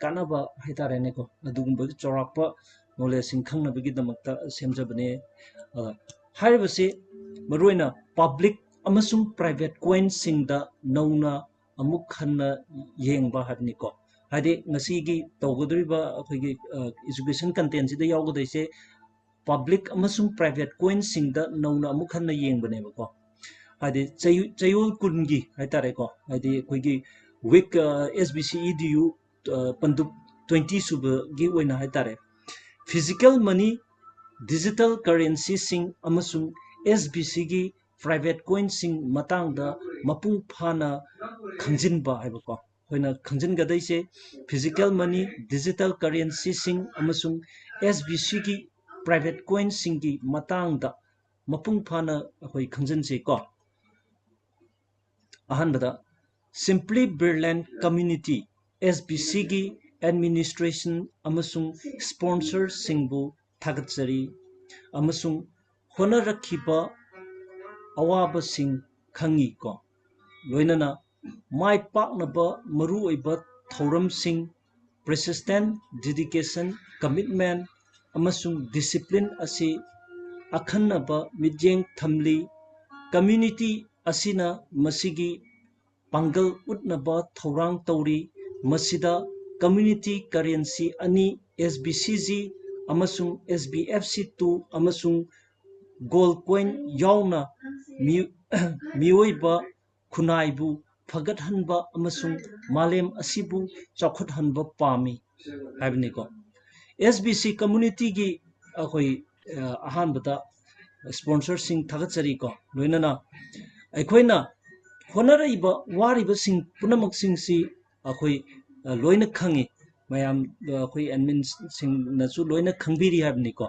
कानबा हाइतारेनेको अदुगुंबा चौराक्पा नॉलेज सिंह खंगनबगीदमक्ता सेमजबने हाइबसे मरुइना पब्लिक अमसुंग प्राइवेट कोइन सिंगदा नौना अमुक खन्ना येंगबा हाबनिको हादे ngasiगी तौगदरिबा अखोगी एजुकेशन कंटेंट सिदा यावगदैसे पब्लिक अमसुंग प्राइवेट कोइन सिंगदा नौना अमुक खन्ना येंगबनेबको हादे चयोल कुनगी हाइतारेको हादे अखोगी वीक SBC EDU पंदुप 20 सुबगी ओइना हाइतारे फिजिकल मनी डिजिटल करेंसी सिंग अमसुंग SBC की प्राइवेट कोइन सिंग मतंगदा मपुंग फाना खंजिनबा हाइबको होइना खंजिनगदैसे फिजिकल मनी डिजिटल करेंसी सिंग अमसुंग SBC की प्राइवेट कोइन सिंग की मतंगदा मपुंग फाना होइ खंजिनसे को अहनबदा सिंपली बिरलैंड कम्युनिटी SBC की एडमिनिस्ट्रेशन अमसुंग स्पॉन्सर सिंगबु थागतजरी अमसुंग होनरखिबा अवाब सिंह खंगी को लोइनना माय पाकनबा मरुओइबा थौरम सिंह persistent dedication commitment अमसुंग discipline असी अखन्नबा मिजेंग थमली community असीना मसिगी पांगल उतनबा थौरांग तौरी मसिदा community currency अनि SBCG अमसुंग SBFC2 अमसुंग गोल्ड कोइन यावना मियोइबा खुनाइबु फगतहनबा अमसुंग मालेम असिबु चौखटहनबा पामी हाइबनिको SBC कम्युनिटी की अखोई अहानबदा स्पॉन्सर सिंग थागतजरी को लोइनना अखोइना होनरइबा वारिबा सिंग पुनमक सिंगसी अखोई लोइना खंगी मयाम अखोई एडमिन सिंग नसु लोइना खंगबिरी हाइबनिको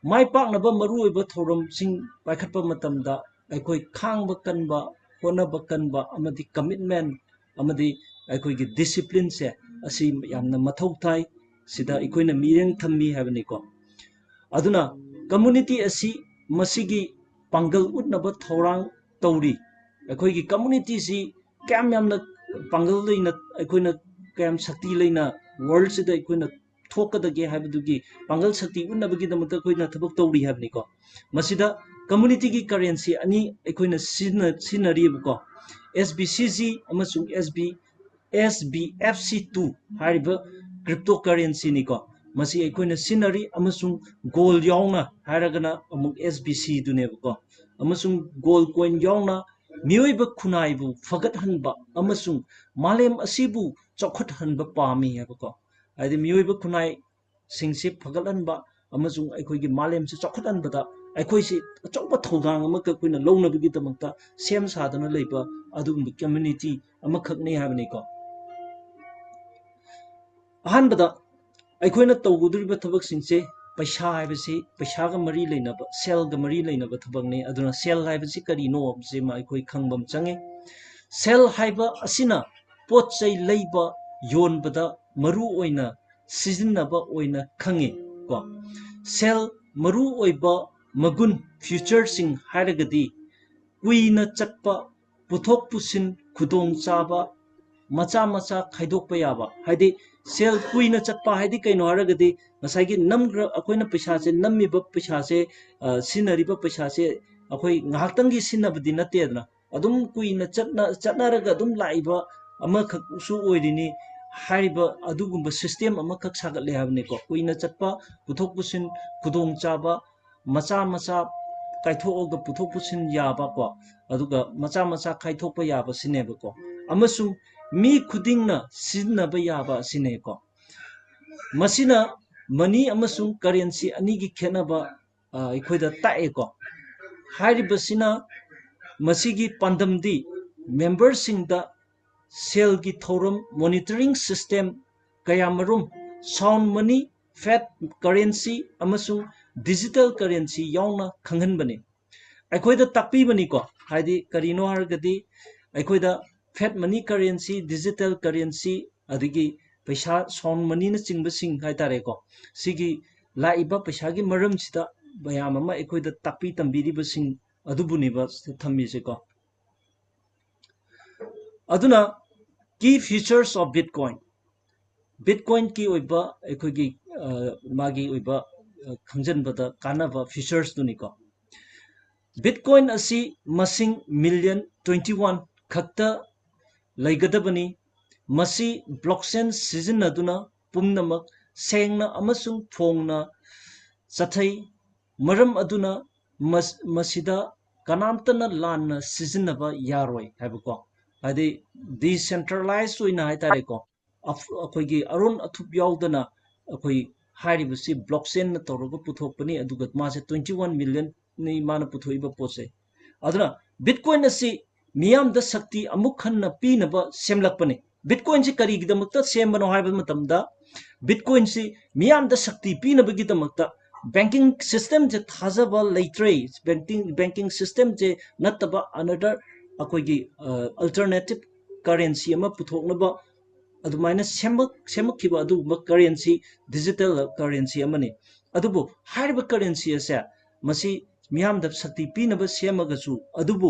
माय पाकनबा मरुओइबा थौरम सिंग पाइखटपा मतमदा अखोई खांगबा कनबा होनबा कनबा अमदि कमिटमेंट अमदि अखोईगी डिसिप्लिन से असि यामना मथौ थाई सिदा अखोइना मिरेंग थम्मी हाबनिको अदुना कम्युनिटी असि मसिगी पांगल उतनबा थौरांग तौरी अखोईगी कम्युनिटी सि क्याम यामना पांगल लेना अखोइना क्याम शक्ति लेना वर्ल्ड सिदा अखोइना थोकदगे हाबदुगी पांगल शक्ति उन्नबगीदमत अखोइना थबक तौरी हाबनिको मसिदा कम्युनिटी की करेंसी अनि अखोइना सिनरीबको SBCG अमसुंग SBFC2 हारिब क्रिप्टो करेंसी निको मसी अखोइना सिनरी अमसुंग गोल्ड यावना हारगना अमुक SBC दुनेबको अमसुंग गोल्ड कोइन यावना मियोइब खुनाइबु फगतहनबा अमसुंग मालेम असिबु चौखटहनबा पामी हाबको आदि मियोइब खुनाइ सिंगसे फगलहनबा अमसुंग अखोइगी मालेम से चौखटहनबदा अखोइसे अचौबा थौदांग अमक अखोइना लौनबगीदमक्ता सेम सादना लैबा अदुगुंबा कम्युनिटी अमखकने हाबनिको अहानबदा अखोइना तौगुदुरिबा थबक सिंगसे पैसा हाइबसे पैसागा मरी लेनबा सेलगा मरी लेनबा थबकने अदुना सेल हाइबसे करिनो अबजेमा अखोइ खंगबम चंगे सेल हाइबा असिना पोचै लैबा योनबदा मरु ओइना सिजिनबा ओइना खंगे को सेल मरु ओइबा मगुन फ्यूचर सिंग हारगदी कुइना चटपा पुथोक पुसिन खुदोंग चाबा मचा मचा खाइदोकपा याबा हाइदि सेल कुइना चटपा हाइदि कैनो हारगदी ngसाइगी नमग्र अखोइना पैसासे नम्मिबा पैसासे सिनरिबा पैसासे अखोइ ngahaktangi सिनबदि नतेदना अदुम कुइना चटनारगा अदुम लाइबा अमखकसु ओइरिनी हारिबा अदुगुंबा सिस्टम अमखक सागतले हाबनिको कुइना चटपा पुथोक पुसिन खुदोंग चाबा मचा मचा काइथोगा पुथोक पुसिन याबा को अदुगा मचा मचा काइथोकपा याबा सिनेबको अमसुंग मी खुदिंगना सिनबा याबा सिनेको मसिना मनी अमसुंग करेंसी अनिगी खेनबा अखोइदा ताएको हारिबसिना मसिगी पांदमदी मेंबरसिंगदा सेल की थौरम मॉनिटरिंग सिस्टम कयामरुम साउंड मनी फैट करेंसी अमसुंग डिजिटल करेंसी यावना खंगहनबने अखोइदा ताकपीबनिको हाइदि करिनो हारगदी अखोइदा fiat money currency digital currency अदिगी पैसा साउंड मनी न चिंबसिंग हाइतारेको सिगी लाइबा पैसागी मरमसिदा बयाम अमा अखोइदा ताकपी तंबीरिबसिंग अदुबुनिबा थम्मिसेको अदुना की features of bitcoin Bitcoin ki oiba aikogi magi oiba khangjanbada kanaba features tu niko Bitcoin asi masing million 21 khakta laigadabani masi blockchain sizinaduna pumnamak sengna amasung phongna chathai maram aduna masida kanamtana lanna sizinaba yaroi habako adi decentralized oina haitare ko akoigi arun athup yaudana akoi हारिबसी blockchain न तौरग पुथोकपनी अदुग मासे 21 million नि मान पुथोइबा पोसे अदुना bitcoin असि मियाम the शक्ति अमुक खन्न पीनब सेमलकपने बिटकॉइन से करीगिदमक्त सेमबनो हाइब मतमदा बिटकॉइन से मियाम द शक्ति पीनबगिदमक्त बैंकिंग सिस्टम जे थाजब लेट्रे बैंकिंग सिस्टम जे नतबा अनदर अकोगी अल्टरनेटिव करेंसी अमा पुथोकनबा अदुमाइना सेमखिबा अदुगुम्बा करेंसी डिजिटल करेंसी अमनी अदुबु हारिबा करेंसी असे मसी मियामदा शक्ति पीनबा सेमगसु अदुबु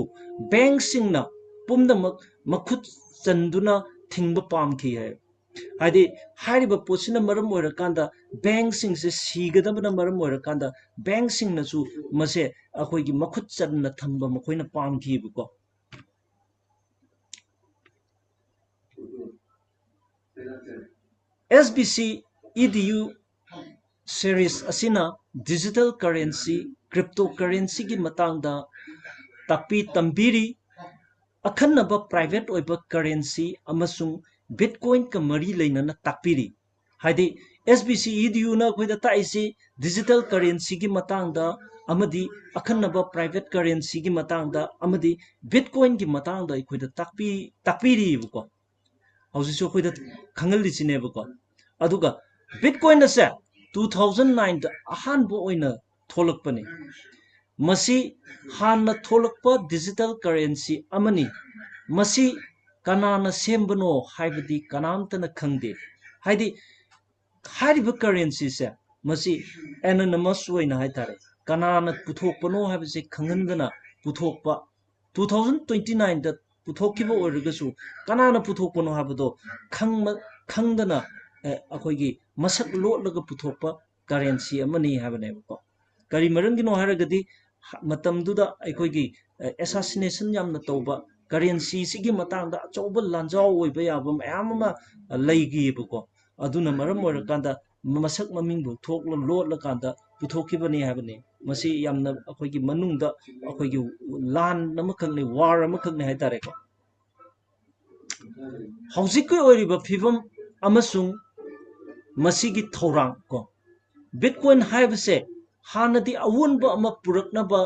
बैंक सिंगना पुमदमक मखुत चंदुना थिंगबा पामखि है हाइदि हारिबा पोसिना मरम ओइरकांदा बैंक सिंगसे सीगदबना मरम ओइरकांदा बैंक सिंगनासु मसे अखोइगी मखुत चंदना थंबा मखोइना पामखिबको SBC EDU series asina digital currency cryptocurrency ki matangda takpi tambiri akhanaba private oiba currency amasung bitcoin ka mari leinana takpiri haidi SBC EDU na khoida taisi digital currency ki matangda amadi akhanaba private currency ki matangda amadi bitcoin ki matangda khoida takpiri buko हौजिसु खोइदा खंगलिसिनेबको अदुगा bitcoin असे 2009 दा अहानबो ओइना थोलकपने मसी हानना थोलकपा डिजिटल करेंसी अमनी मसी कनाना सेमबनो हाइबदी कनामतन खंगदे हाइदी हारिब करेंसी से मसी एनोनिमस ओइना हाइतारे कनाना पुथोकपनो हाइबसे खंगनदना पुथोकपा 2029 दा पुथोकिबो ओरगसु कनाना पुथोकपनो हाबदो खंगदना अखोइगी मसक लोटलगा पुथोकपा करेंसी अमनी हाबनेबको करी मरंगिनो हारगदी मतमदुदा अखोइगी एसासिनेशन यामना तौबा करेंसी सिगी मतंगदा अचौबा लांजाव ओइबा याबा मयाममा लैगिबको अदुना मरम ओरकांदा मसक ममिंगबु थोकला लोटलकांदा पुथोकिबनी हाबने मसी यामना अखोइगी मनुंगदा अखोइगी लान नमखंगने वार अमखंगने हाइतारेको हौजिक ओइरिबा फिबम अमसुंग मसीगी थौरांग को बिटकॉइन हाइबसे हानदी अवुनबा अमा पुरकनबा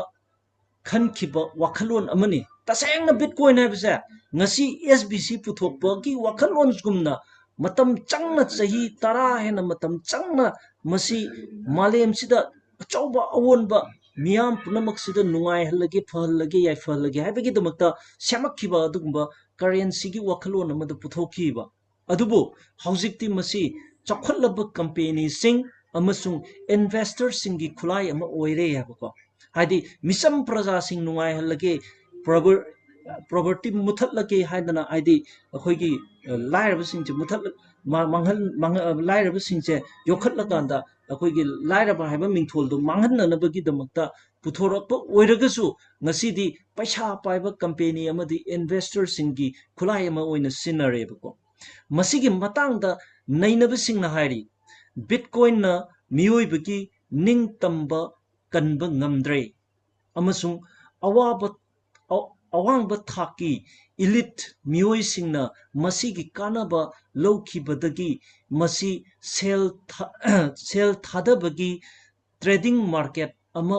खनखिबा वखलोन अमनी तसेंगना बिटकॉइन हाइबसे ngasi SBC पुथोकपगी वखलोन गुमना मतम चंगना चही 10 हेना मतम चंगना मसी मालेम सिदा अचौबा अवोनबा मियाम पुनमक्सिदा नुंगाइ हलगे फहलगे याइ फहलगे हाइबगी दमक्ता सेमखिबा अदुगुम्बा करेंसी की वखलोन अमद पुथोखिबा अदुबो हौजिकति मसी चखलब कंपनी सिंग अमसुंग इन्वेस्टर सिंग की खुलाई अमा ओइरे याबको हाइदि मिसम प्रजा सिंग नुंगाइ हलगे प्रॉपर्टी मुथलगे हाइदना हाइदि अखोइगी लाइरब सिंग मुथल मांगहल लाइरब सिंगसे योखलकांदा अखोइगी लाइरब हाइबा मिंथोलदो मांगहननबगी दमक्ता पुथोरप ओइरगसु ngasidi पैसा पाइबा कंपनी अमदी इन्वेस्टर सिंगी खुलाई अमा ओइना सिनरेबको मसीगी मतंगदा नैनब सिंगना हाइरी बिटकॉइन ना मियोइबगी निंग तंबा कनबा ngamdre अमसुंग अवाब अवांग थाकी इलिट मियोई सिंगना मसीगी कानबा लौखिबदगी मसी सेल थादबगी ट्रेडिंग मार्केट अमा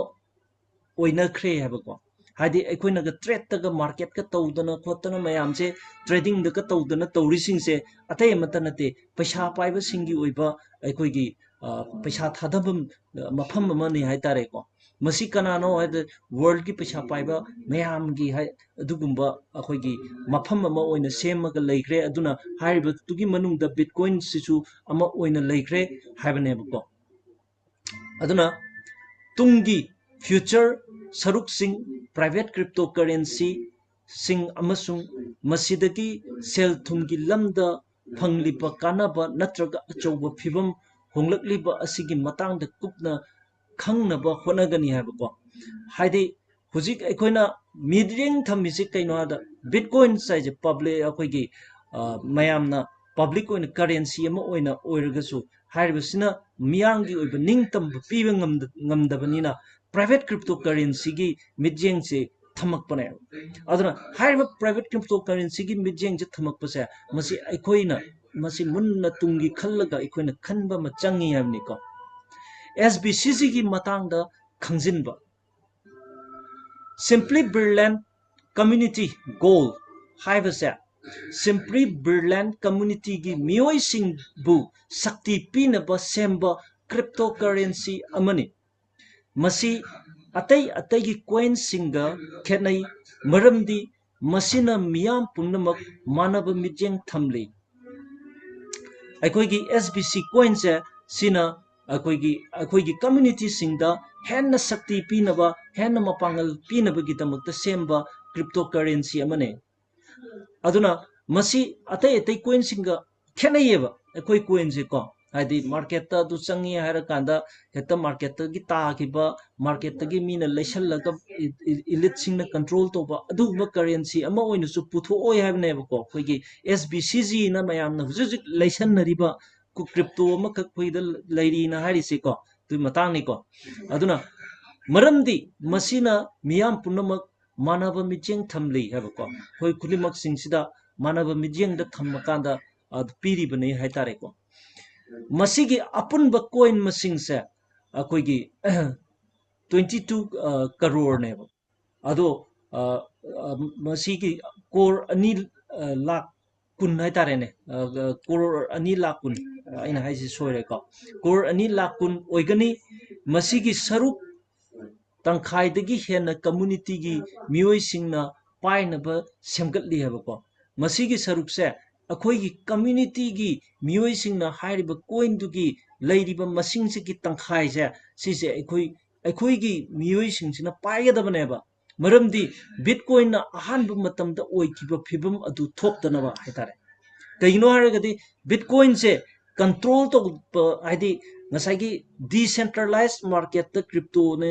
ओइनख्रे हैबको हाइदि अखोइनगा ट्रेड तगा मार्केट का तौदना खोतना मयामसे ट्रेडिंग दगा तौदना तौरिसिंगसे अतै मत नते पैसा पाइबा सिंगी ओइबा अखोइगी पैसा थादबम मफम अमनि हाइतारेको मसी कनानो हाइद वर्ल्ड की पैसा पाइबा मयामगी हाइ अदुगुम्बा अखोइगी मफम अमा ओइना सेमगा लैख्रे अदुना हाइरिबा तुगी मनुंगदा बिटकॉइन सिसु अमा ओइना लैख्रे हाइबनेबको अदुना तुंगी फ्यूचर सरुक सिंग प्राइवेट क्रिप्टोकरेंसी सिंग अमसुंग मसीदगी सेल थुमगी लमदा ꯐꯪꯂꯤꯕ ꯀꯥꯟꯅꯕ ꯅꯠꯇ꯭ꯔꯒ ꯑꯆꯧꯕ ꯐꯤꯕꯝ ꯍꯣꯡꯂꯛꯂꯤꯕ ꯑꯁꯤꯒꯤ ꯃꯇꯥꯡꯗ ꯀꯨꯞꯅ ꯈꯪꯅꯕ ꯍꯣꯠꯅꯒꯅꯤ ꯍꯥꯏꯕꯀꯣ ꯍꯥꯏꯗꯤ ꯍꯧꯖꯤꯛ ꯑꯩꯈꯣꯏꯅ ꯃꯤꯠꯌꯦꯡ ꯊꯝꯃꯤꯁꯤ ꯀꯩꯅꯣ ꯍꯥꯏꯕꯗ ꯕꯤꯠꯀꯣꯏꯟꯁ ꯍꯥꯏꯁꯦ ꯄꯕ꯭ꯂꯤꯛ ꯑꯩꯈꯣꯏꯒꯤ ꯃꯌꯥꯝꯅ ꯄꯕ꯭ꯂꯤꯛ ꯑꯣꯏꯅ ꯀꯔꯦꯟꯁꯤ ꯑꯃ ꯑꯣꯏꯅ ꯑꯣꯏꯔꯒꯁꯨ ꯍꯥꯏꯔꯤꯕꯁꯤꯅ ꯃꯤꯌꯥꯝꯒꯤ ꯑꯣꯏꯕ ꯅꯤꯡꯇꯝꯕ ꯄꯤꯕ ꯉꯝꯗꯕꯅꯤꯅ ꯄ꯭ꯔꯥꯏꯚꯦꯠ ꯀ꯭ꯔꯤꯞꯇꯣ ꯀꯔꯦꯟꯁꯤꯒꯤ ꯃꯤꯠꯌꯦꯡꯁꯦ ꯊꯝꯃꯛꯄꯅꯦꯕ ꯑꯗꯨꯅ ꯍꯥꯏꯔꯤꯕ ꯄ꯭ꯔꯥꯏꯚꯦꯠ ꯀ꯭ꯔꯤꯞꯇꯣ ꯀꯔꯦꯟꯁꯤꯒꯤ ꯃꯤꯠꯌꯦꯡꯁꯦ ꯊꯝꯃꯛꯄꯁꯦ ꯃꯁꯤ ꯑꯩꯈꯣꯏꯅ ꯃꯁꯤ ꯃꯨꯟꯅ ꯇꯨꯡꯒꯤ ꯈꯜꯂꯒ ꯑꯩꯈꯣꯏꯅ ꯈꯟꯕ ꯑꯃ ꯆꯪꯉꯤ ꯍꯥꯏꯕꯅꯤꯀꯣ SBCCꯒꯤ ꯃꯇꯥꯡꯗ ꯈꯪꯖꯤꯟꯕ ꯁꯤꯝꯄ꯭ꯂꯤ ꯕ꯭ꯔꯤꯂꯦꯟꯠ ꯀꯝꯃ꯭ꯌꯨꯅꯤꯇꯤ ꯒꯣꯜ ꯍꯥꯏꯕꯁꯦ ꯁꯤꯝꯄ꯭ꯂꯤ ꯕ꯭ꯔꯤꯂꯦꯟꯠ ꯀꯝꯃ꯭ꯌꯨꯅꯤꯇꯤꯒꯤ ꯃꯤꯑꯣꯏꯁꯤꯡꯕꯨ ꯁꯛꯇꯤ ꯄꯤꯅꯕ ꯁꯦꯝꯕ ꯀ꯭ꯔꯤꯞꯇꯣ ꯀꯔꯦꯟꯁꯤ ꯑꯃꯅꯤ ꯃꯁꯤ ꯑꯇꯩ ꯑꯇꯩꯒꯤ ꯀꯣꯏꯟꯁꯤꯡꯒ ꯈꯦꯠꯅꯩ ꯃꯔꯝꯗꯤ ꯃꯁꯤꯅ ꯃꯤꯌꯥꯝ ꯄꯨꯝꯅꯃꯛ ꯃꯥꯟꯅꯕ ꯃꯤꯠꯌꯦꯡ ꯊꯝꯂꯤ ꯑꯩꯈꯣꯏꯒꯤ SBC ꯀꯣꯏꯟꯁꯦ ꯁꯤꯅ ꯑꯩꯈꯣꯏꯒꯤ ꯀꯝꯃ꯭ꯌꯨꯅꯤꯇꯤꯁꯤꯡꯗ ꯍꯦꯟꯅ ꯁꯛꯇꯤ ꯄꯤꯅꯕ ꯍꯦꯟꯅ ꯃꯄꯥꯡꯒꯜ ꯄꯤꯅꯕꯒꯤꯗꯃꯛꯇ ꯁꯦꯝꯕ ꯀ꯭ꯔꯤꯞꯇꯣ ꯀꯔꯦꯟꯁꯤ ꯑꯃꯅꯤ ꯑꯗꯨꯅ ꯃꯁꯤ ꯑꯇꯩ ꯑꯇꯩ ꯀꯣꯏꯟꯁꯤꯡꯒ ꯈꯦꯠꯅꯩꯌꯦꯕ ꯑꯩꯈꯣꯏ ꯀꯣꯏꯟꯁꯦ ꯀꯣ ꯍꯥꯏꯗꯤ ꯃꯥꯔꯀꯦꯠꯇ ꯑꯗꯨ ꯆꯪꯉꯤ ꯍꯥꯏꯔꯀꯥꯟꯗ ꯍꯦꯛꯇ ꯃꯥꯔꯀꯦꯠꯇꯒꯤ ꯇꯥꯈꯤꯕ ꯃꯥꯔꯀꯦꯠꯇꯒꯤ ꯃꯤꯅ ꯂꯩꯁꯜꯂꯒ ꯏꯂꯤꯠꯁꯤꯡꯅ ꯀꯟꯇ꯭ꯔꯣꯜ ꯇꯧꯕ ꯑꯗꯨꯒꯨꯝꯕ ꯀꯔꯦꯟꯁꯤ ꯑꯃ ꯑꯣꯏꯅꯁꯨ ꯄꯨꯊꯣꯛꯑꯣꯏ ꯍꯥꯏꯕꯅꯦꯕꯀꯣ ꯑꯩꯈꯣꯏꯒꯤ SBCGꯅ ꯃꯌꯥꯝꯅ ꯍꯧꯖꯤꯛ ꯍꯧꯖꯤꯛ ꯂꯩꯁꯟꯅꯔꯤꯕ ꯀ꯭ꯔꯤꯞꯇꯣ ꯑꯃꯈꯛ ꯑꯩꯈꯣꯏꯗ ꯂꯩꯔꯤꯅ ꯍꯥꯏꯔꯤꯁꯤꯀꯣ ꯑꯗꯨꯒꯤ ꯃꯇꯥꯡꯅꯤꯀꯣ ꯑꯗꯨꯅ ꯃꯔꯝꯗꯤ ꯃꯁꯤꯅ ꯃꯤꯌꯥꯝ ꯄꯨꯝꯅꯃꯛ ꯃꯥꯟꯅꯕ ꯃꯤꯠꯌꯦꯡ ꯊꯝꯂꯤ ꯍꯥꯏꯕꯀꯣ ꯑꯩꯈꯣꯏ ꯈꯨꯗꯤꯡꯃꯛꯁꯤꯡꯁꯤꯗ ꯃꯥꯟꯅꯕ ꯃꯤꯠꯌꯦꯡꯗ ꯊꯝꯃꯀꯥꯟꯗ ꯄꯤꯔꯤꯕꯅꯤ ꯍꯥꯏꯇꯥꯔꯦꯀꯣ ꯃꯁꯤꯒꯤ ꯑꯄꯨꯟꯕ ꯀꯣꯏꯟ ꯃꯁꯤꯡꯁꯦ ꯑꯩꯈꯣꯏꯒꯤ 22 ꯀꯔꯣꯔꯅꯦꯕ ꯑꯗꯣ ꯃꯁꯤꯒꯤ ꯀꯣꯔ 2,00,000 ꯍꯥꯏꯇꯥꯔꯦꯅꯦ ꯀꯣꯔ 2,00,000 ꯑꯩꯅ ꯍꯥꯏꯁꯤ ꯁꯣꯏꯔꯦꯀꯣ ꯀꯣꯔ 2,00,000 ꯑꯣꯏꯒꯅꯤ ꯃꯁꯤꯒꯤ ꯁꯔꯨꯛ ꯇꯪꯈꯥꯏꯗꯒꯤ ꯍꯦꯟꯅ ꯀꯝꯃ꯭ꯌꯨꯅꯤꯇꯤꯒꯤ ꯃꯤꯑꯣꯏꯁꯤꯡꯅ ꯄꯥꯏꯅꯕ ꯁꯦꯝꯒꯠꯂꯤ ꯍꯥꯏꯕꯀꯣ ꯃꯁꯤꯒꯤ ꯁꯔꯨꯛꯁꯦ ꯑꯩꯈꯣꯏꯒꯤ ꯀꯝꯃ꯭ꯌꯨꯅꯤꯇꯤꯒꯤ ꯃꯤꯑꯣꯏꯁꯤꯡꯅ ꯍꯥꯏꯔꯤꯕ ꯀꯣꯏꯟꯗꯨꯒꯤ ꯂꯩꯔꯤꯕ ꯃꯁꯤꯡꯁꯤꯒꯤ ꯇꯪꯈꯥꯏꯁꯦ ꯁꯤꯁꯦ ꯑꯩꯈꯣꯏꯒꯤ ꯃꯤꯑꯣꯏꯁꯤꯡꯁꯤꯅ ꯄꯥꯏꯒꯗꯕꯅꯦꯕ ꯃꯔꯝꯗꯤ ꯕꯤꯠꯀꯣꯏꯟꯅ ꯑꯍꯥꯟꯕ ꯃꯇꯝꯗ ꯑꯣꯏꯈꯤꯕ ꯐꯤꯕꯝ ꯑꯗꯨ ꯊꯣꯛꯇꯅꯕ ꯍꯥꯏꯇꯥꯔꯦ ꯀꯩꯒꯤꯅꯣ ꯍꯥꯏꯔꯒꯗꯤ ꯕꯤꯠꯀꯣꯏꯟꯁꯦ ꯀꯟꯇ꯭ꯔꯣꯜ ꯇꯧꯕ ꯍꯥꯏꯗꯤ ꯉꯁꯥꯏꯒꯤ ꯗꯤꯁꯦꯟꯇ꯭ꯔꯦꯂꯥꯏꯁ ꯃꯥꯔꯀꯦꯠꯇ ꯀ꯭ꯔꯤꯞꯇꯣꯅ